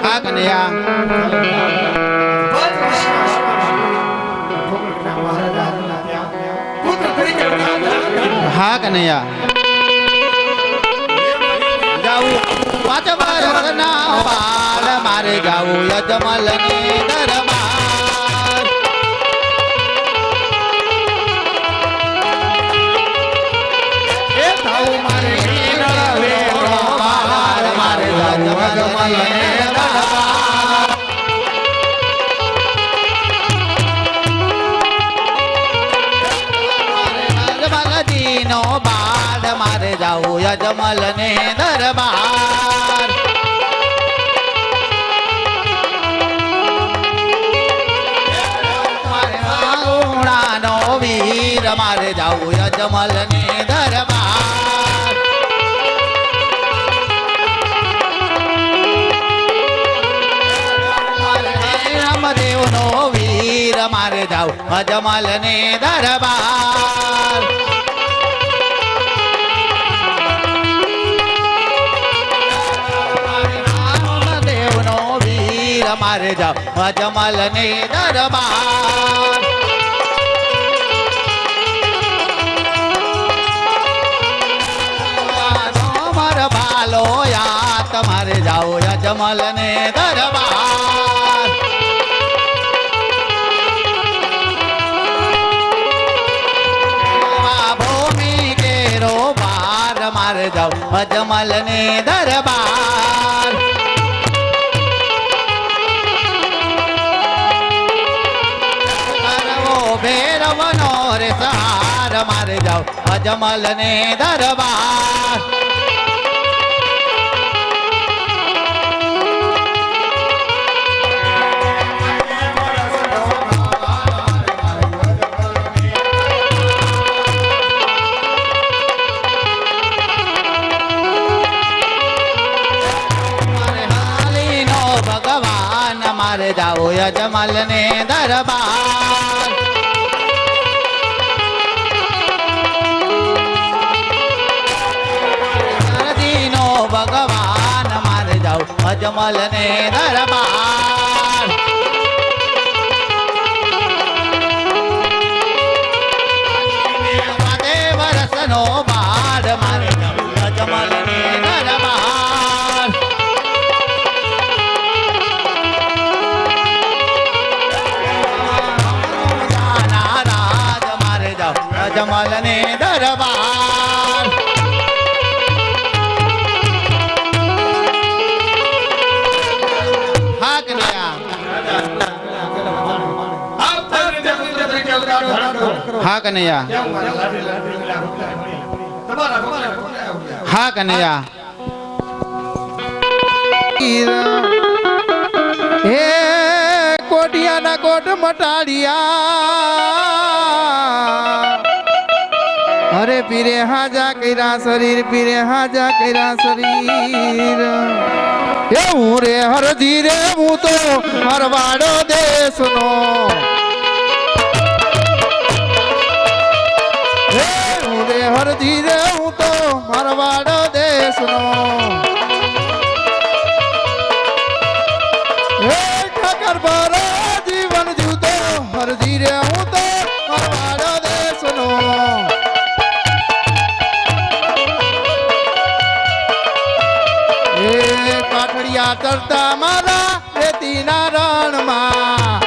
હા કનૈયા હા કનૈયા જાવું પાંચ વર્ષના બાળ મારે જાવું યજમલ ની દરબાર એ થાવું મારે બાળ મારે યજમલ ની દરબાર નો બાળ મારે જાવું યજમલ ને દરબાર નો વીર મારે જાવું યજમલ ને દરબાર રામદેવ નો વીર મારે જાવું યજમલ ને દરબાર મારે જાવ અજમલ ને દરબાર માર ભાલો યા તમારે જાઓ અજમલ ને દરબાર ભૂમિ કેરો બાર મારે જાઓ અજમલ ને દરબાર ભેરવનો રે સહાર મારે જાઓ અજમલ ને દરબાર હાલી નો ભગવાન મારે જાઓ અજમલ ને દરબાર ભગવાન મારે જાઉં અજમલ ને દરબાર વર્ષ નો બાળ મારે જાઉં અજમલ ને દરબાર રાજ મારે જાઉં અજમલ ને દરબાર હા કનૈયા હા કનૈયા હે કોટિયાના કોટ મટાડિયા અરે પીરે હાજા કર્યા શરીર પીરે હાજા કર્યા શરીર એ હું રે હરધી રે હું તો હરવાડો દેશનો હરધી રે હું તો મારવાડો દેશનો હે ઠાકર ભરો જીવન જીવતો હરધી રે હું તો મારવાડો દેશનો એ કાઠડિયા ચડતા મારા રેતીના રણમાં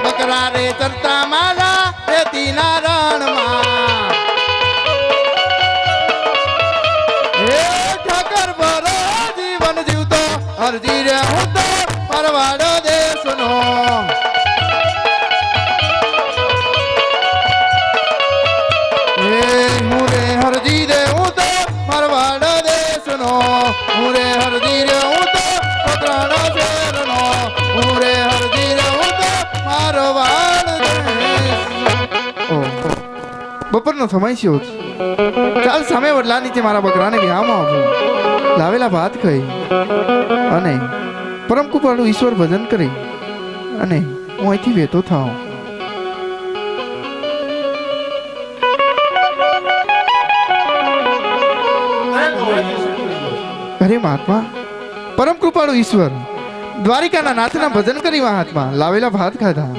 બકરા રે ચડતા મારા રેતીના રણમાં હે ઠાકર ભરો જીવન જીવતો હરજી રે હું તો પરવાડો દેશનો હે હું રે હરજી રે હું તો પરવાડો દેશનો હું રે હરજી રે હું તો પકરાણો શેરનો હું રે હરજી રે હું તો મારવાડ બપોરનો સમય છે ચાલ સામે વડલા નીચે મારા બકરાને વિહામો આપું લાવેલા ભાત ખાઈ અને પરમ કૃપાળુ ઈશ્વર ભજન કરી અને હું અહીંથી વેતો થાઉં અરે મહાત્મા, પરમ કૃપાળુ ઈશ્વર દ્વારિકાના નાથના ભજન કરી મહાત્મા લાવેલા ભાત ખાધા.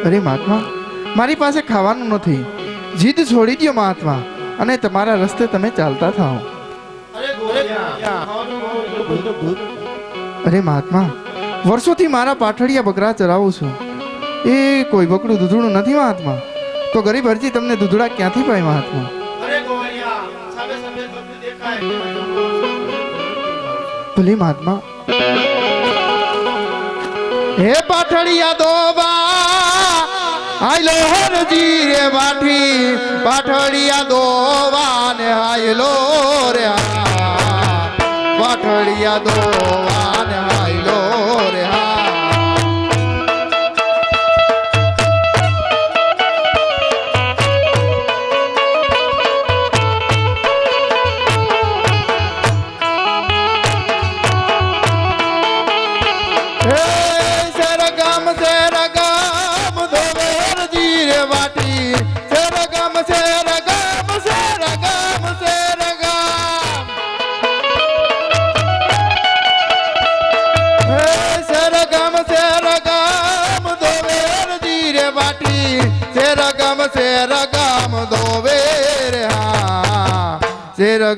અરે મહાત્મા, મારી પાસે ખાવાનું નથી. જીદ છોડી દો મહાત્મા અને તમારા રસ્તે તમે ચાલતા થાઓ. અરે મહાત્મા, વર્ષોથી મારા પાઠડિયા બકરા ચરાવું છું. એ કોઈ બકડું દૂધડું નથી મહાત્મા. તો ગરીબ હરજી તમને દૂધડા ક્યાંથી પાય મહાત્મા? ભલે મહાત્મા. હે પાઠડિયા દોવા આયલો હરજી રે વાઠી, પાઠડિયા દોવા ને આયલો રે, પાઠડિયા દોવા ને આયલો રે.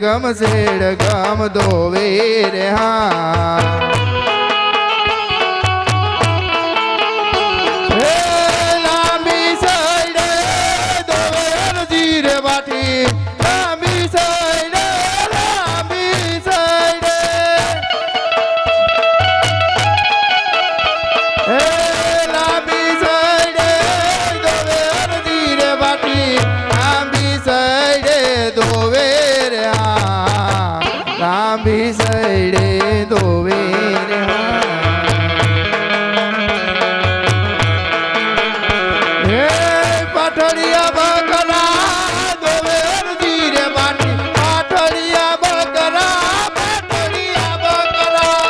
ગમ શેડ ગમ દોવે રે હા. લાંબી સાઈડે દોવે હરજી રે વાટી, લાંબી સાઈડે, લાંબી સાઈડે. લાંબી સાઈડે દોવે હરજી રે વાટી, લાંબી સાઈડે દોવે, લાંબી સાઈડે દોવે રે. હે પાઠડિયા બકરા દોવે હરજી રે વાટી, પાઠડિયા બકરા, પાઠડિયા બકરા.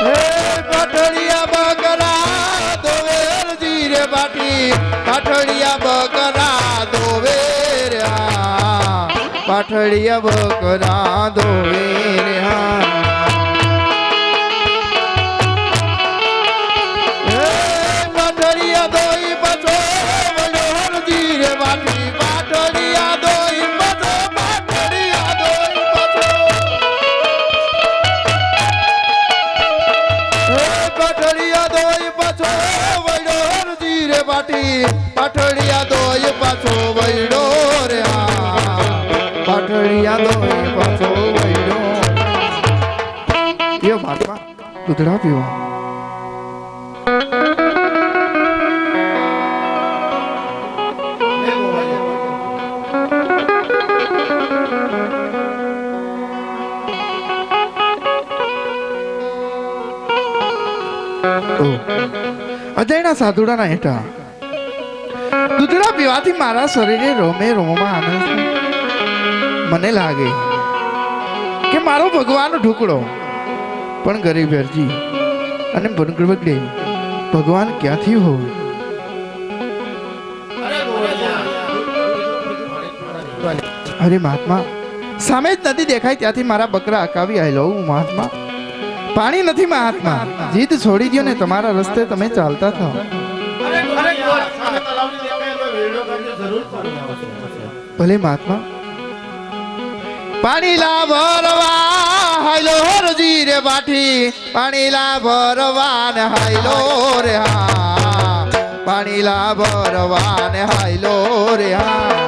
હે પાઠડિયા બકરા દોવે હરજી રે વાટી, પાઠડિયા બકરા દોવે, પાઠડિયા બકરા દોવે રે હા. પાઠડિયા દોઈ પછો વળો હરજી રે વાટી, પાઠડિયા દોઈ પછો, પાઠડિયા દોઈ પછો. પાઠડિયા દોઈ પછો વળો હરજી રે વાટી, પાઠડિયા દોઈ પછો વળો રે હા. પાઠડિયા દોઈ પાછો વળ્યો. એ મહાત્મા દૂધડા પીવો. અજયના સાધુડાના હેઠા દૂધડા પીવાથી મારા શરીરે રોમે રોમમાં આનંદ છે. મને લાગે કે મારો ભગવાન ઢુકડો પણ ગરીબ હરજી અને બગડે ભગવાન ક્યાંથી હોય? અરે મહાત્મા, સામે જ નદી દેખાય ત્યાંથી મારા બકરા અકાવી આવેલો હું મહાત્મા. પાણી નથી મહાત્મા, જીદ છોડી દો ને તમારા રસ્તે તમે ચાલતા થાઓ. ભલે મહાત્મા. પાણી લા ભરવા હાયલો હરજી રે બાઠી, પાણી લા ભરવા ને હાયલો રે હા, પાણી લા ભરવા ને હાયલો રે હા.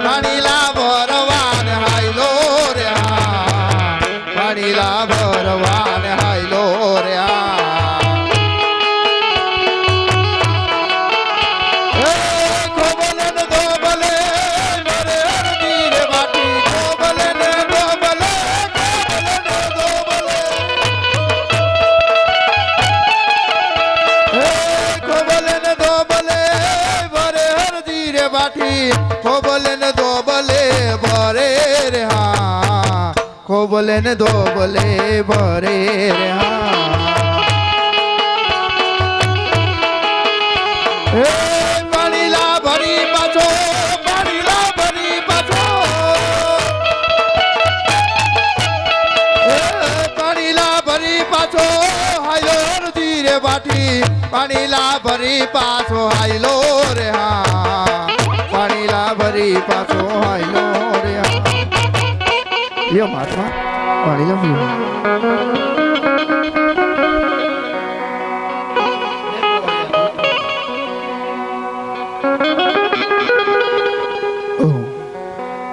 પાણી લા ભરવા ને હાયલો રે હા, પાણી લા ભરવા ને હાયલો રે હા. ખોબલે ને ધોબલે મારે હરજી રે બાટી, ખોબલે ને ધોબલે બાટી ખોબલે ને ધોબલે ભરે રે હા ખોબલે ને ધોબલે ભરે રે હા એ પાણીલા ભરી પાછો પાણીલા ભરી પાછો એ પાણીલા ભરી પાછો હાયલો હરજી રે બાટી પાણીલા ભરી પાછો હાયલો રે હા પાણીલા ભરી પાછો હાયલો રે હા યો મહાત્મા પાણીલા પીવો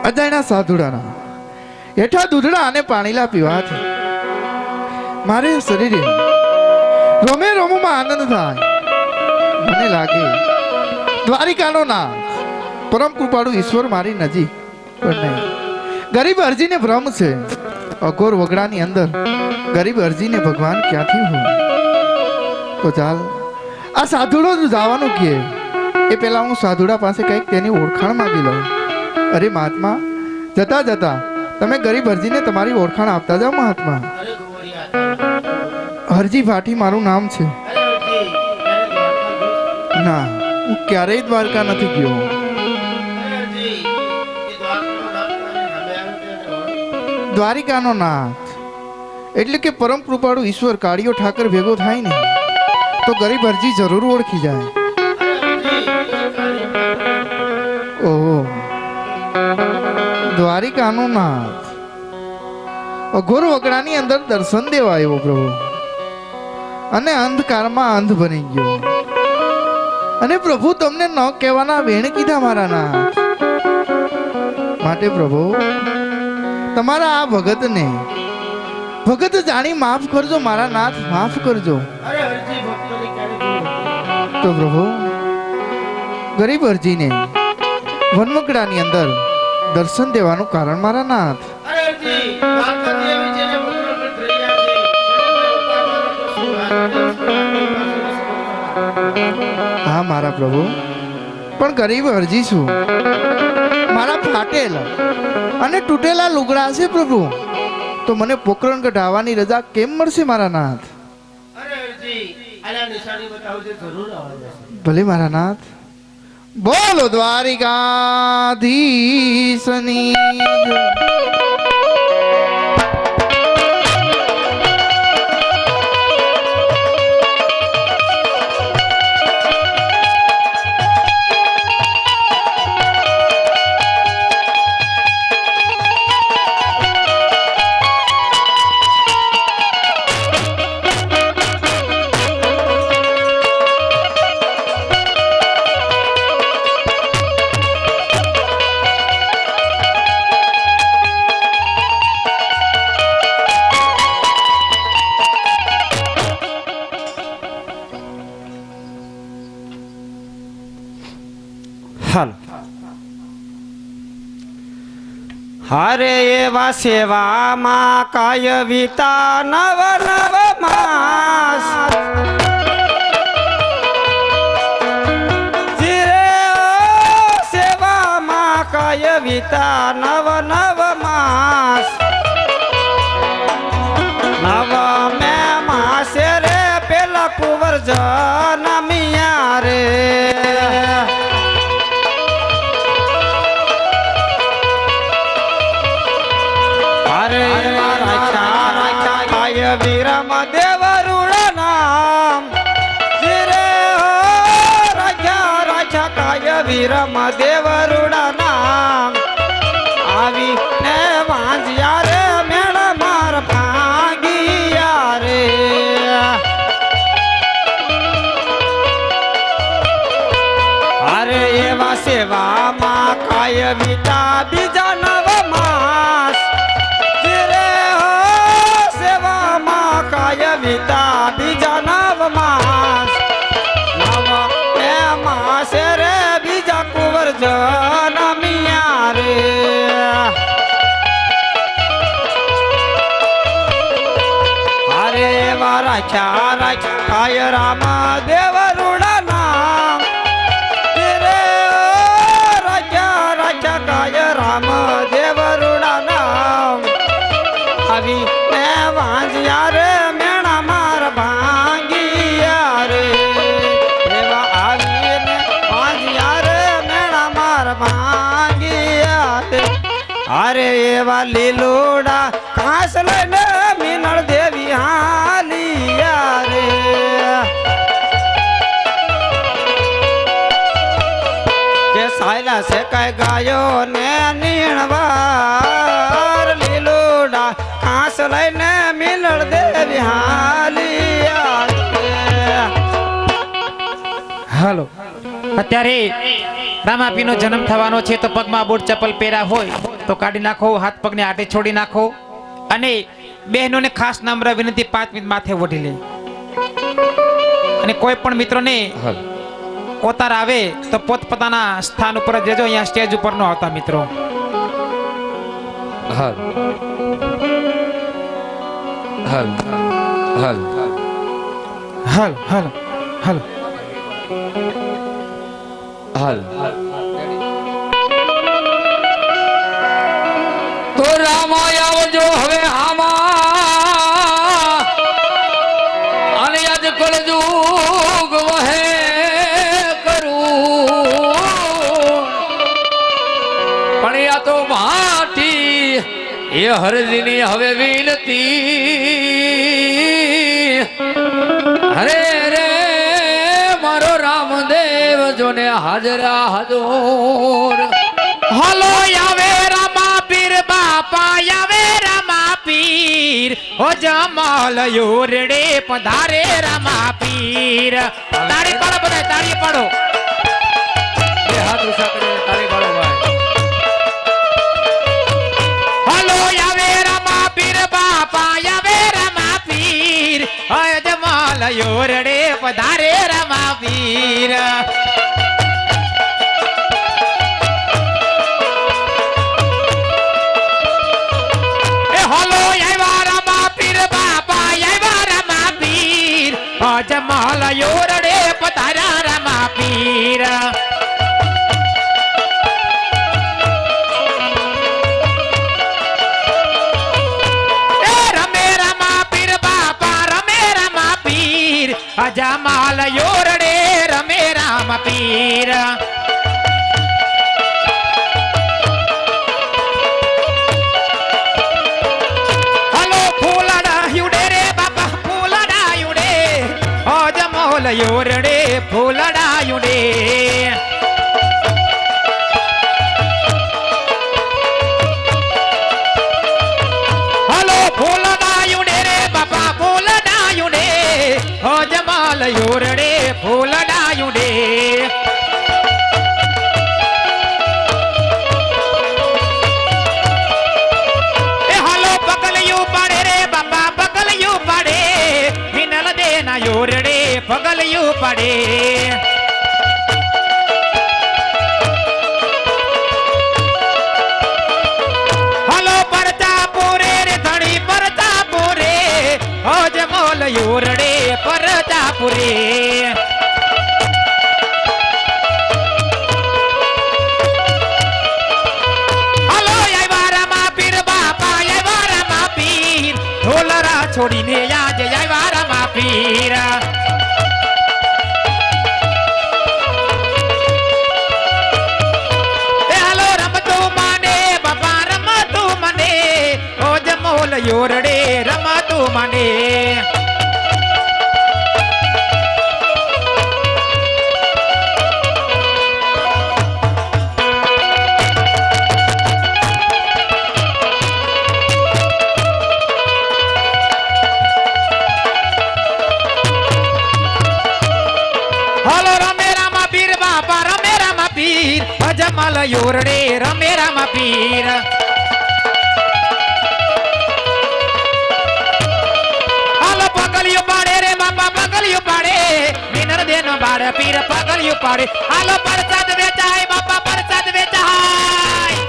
અજાણ્યા સાધુડાના હેઠા દૂધડા અને પાણીલા પીવાથી મારે શરીરે રોમે રોમમાં આનંદ થાય મને લાગે દ્વારિકાનો નાથ પરમ કૃપાળુ ઈશ્વર મારી નજીક પણ નહીં ગરીબ અરજીને ભ્રમ છે અઘોર વગડાની અંદર ગરીબ અરજીને ભગવાન ક્યાંથી હોય તો ચાલ આ સાધુડો જવાનું કે એ પેલા હું સાધુડા પાસે કંઈક તેની ઓળખાણ માંગી લઉં અરે મહાત્મા જતા જતા તમે ગરીબ અરજીને તમારી ઓળખાણ આપતા જાઓ મહાત્મા હરજી ભાટી મારું નામ છે ના હું ક્યારેય દ્વારકા નથી ગયો દ્વારિકાનો નાથ એટલે કે પરમ કૃપાળુ ઈશ્વર કાળિયો ઠાકર ભેગો થાય ને તો ગરીબ અરજી જરૂર ઓળખી જાય ઓહો દ્વારિકાનો નાથ અઘોર વગડાની અંદર દર્શન દેવા આવ્યો પ્રભુ અને અંધકારમાં અંધ બની ગયો અને પ્રભુ તમને ન કહેવાના વેણ કીધા મારા નાથ માટે પ્રભુ તમારા આ ભગતને ભગત જાણી માફ કરજો મારા નાથ માફ કરજો તો પ્રભુ ગરીબ અરજીને વનમકડાની અંદર દર્શન દેવાનું કારણ મારા નાથ હા મારા પ્રભુ પણ ગરીબ અરજી છું મારા ફાટેલા અને તૂટેલા લુગડા છે પ્રભુ તો મને પોકરણ કઢાવવાની રજા કેમ મળશે મારા નાથ ભલે મારા નાથ બોલો દ્વારિકાધીશની હરે એવા સેવામાં કાય વિતા નવ નવ માસ સેવામાં કાય વિતા નવ નવ માસ નવ મે માસે રે પેલા કુંવર જનમિયા રે વીરમ દેવરુડા નામ જીરે હો રાજા રાજા કાય વીરમ દેવરુડા નામ આવી ને વાંજ્યા રે મેળ માર ભાંગિયા રે અરે એવા સેવામાં કાય વિતા બીજા નવ માસ કાય વિતા બીજા નવ માસ નવ એ માસે રે બીજા કુંવર જનમિયા રે હરે વારા ચારા કાય રામ દેવરુડા નામ રે રાજા અરે એવા લીલોડા ઘાસ લઈને મીનળ દેવી હાલિયા રે કે સાયલા છે કઈ ગાયો ને નીણવાર લીલોડા ઘાસ લઈને મીનળ દેવી હાલિયા રે. હાલો અત્યારે રામાપીનો જન્મ થવાનો છે તો પગમાં બૂટ ચપ્પલ પહેર્યા હોય તો કાઢી નાખો, હાથ પગને આટે છોડી નાખો અને બહેનોને ખાસ નમ્ર વિનંતી 5 મિનિટ માથે ઓઢી લે અને કોઈ પણ મિત્રોને કોતાર આવે તો પોતપોતાના સ્થાન ઉપર જ રહેજો, અહીંયા સ્ટેજ ઉપર ન આવતા મિત્રો. હાલ હાલ હાલ હાલ હાલ હાલ હાલ તો રામા આવજો હવે આમાં અને આજ કળજુગ વહે કરું પણ આ તો માટી એ હરજીની હવે વિનતી હરે રે મારો રામદેવ જોને હાજરા હજોર હાલો આવે રામા પીર બાપા આવે રામા પીર ઓ જમાલ યોરડે પધારે રામા પીર. તાળી પાડો બધા, તાળી પાડો. બે હાથ ઊંચા કરીને તાળી પાડો ભાઈ. હાલો આવે રામા પીર બાપા આવે રામા પીર ઓ જમાલ યોરડે પધારે રામા પીર. જમાલ યોરડે પધાર્યા રામા પીર. એ રમે રામા પીર બાપા રમે રામા પીર જમાલ યોરડે રમે રામા પીર. હલો ફૂલડા યુડે રે બાપા ફૂલડા યુડે ઓ જમાલ યોરડે ફૂલડા યુડે. હલો ફૂલડા યુડે રે બાપા ફૂલડા યુડે ઓ જમાલ યોરડે ફૂલડા યુડે. યોરડે પગલિયું પડે. હલો પરતા પૂરે રે ધણી પરતા પૂરે ઓ જમોલ યોરડે પરતા પૂરે. હલો આવ્યા રામા પીર બાપા આવ્યા રામા પીર ઢોલરા છોડીને યાદ આવ્યા રામા પીર. એ હાલો રમતું માને બાપા રમતું મને ઓ જમોલ યોરડે રમતું મને. જમાલ યોરડે રમે રામા પીર. હાલો પગલિયું પાડે રે બાપા પગલિયું પાડે મિનર દેનો બાળ પીર પગલિયું પાડે. હાલો પ્રસાદ વેચાય બાપા પ્રસાદ વેચાય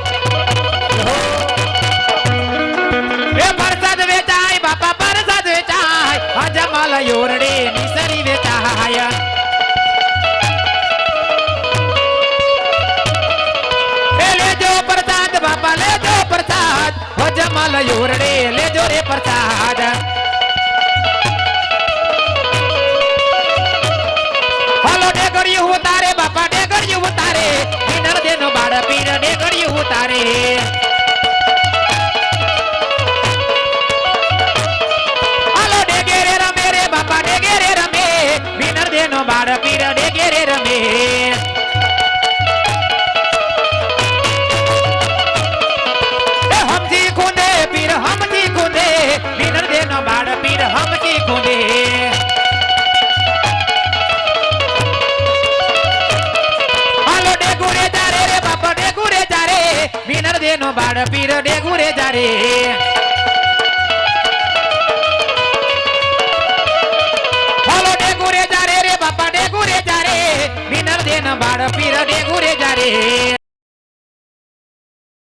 એ પ્રસાદ વેચાય બાપા પ્રસાદ વેચાય જમાલ યોરડે નિસરી વેચાય. બાપા લેજો પ્રસાદ જમાલ યોરડે લેજો રે પ્રસાદ. હાલો ડેગડિયું ઉતારે બાપા ડેગડિયું ઉતારે મિનર દેનો બાળ પીર ડેગડિયું ઉતારે. દે નો બાળ પીર ડેગુ રે જારે બોલો ડેગુ રે જારે રે બાપા ડેગુ રે જારે વિનર દે નો બાળ પીર ડેગુ રે જારે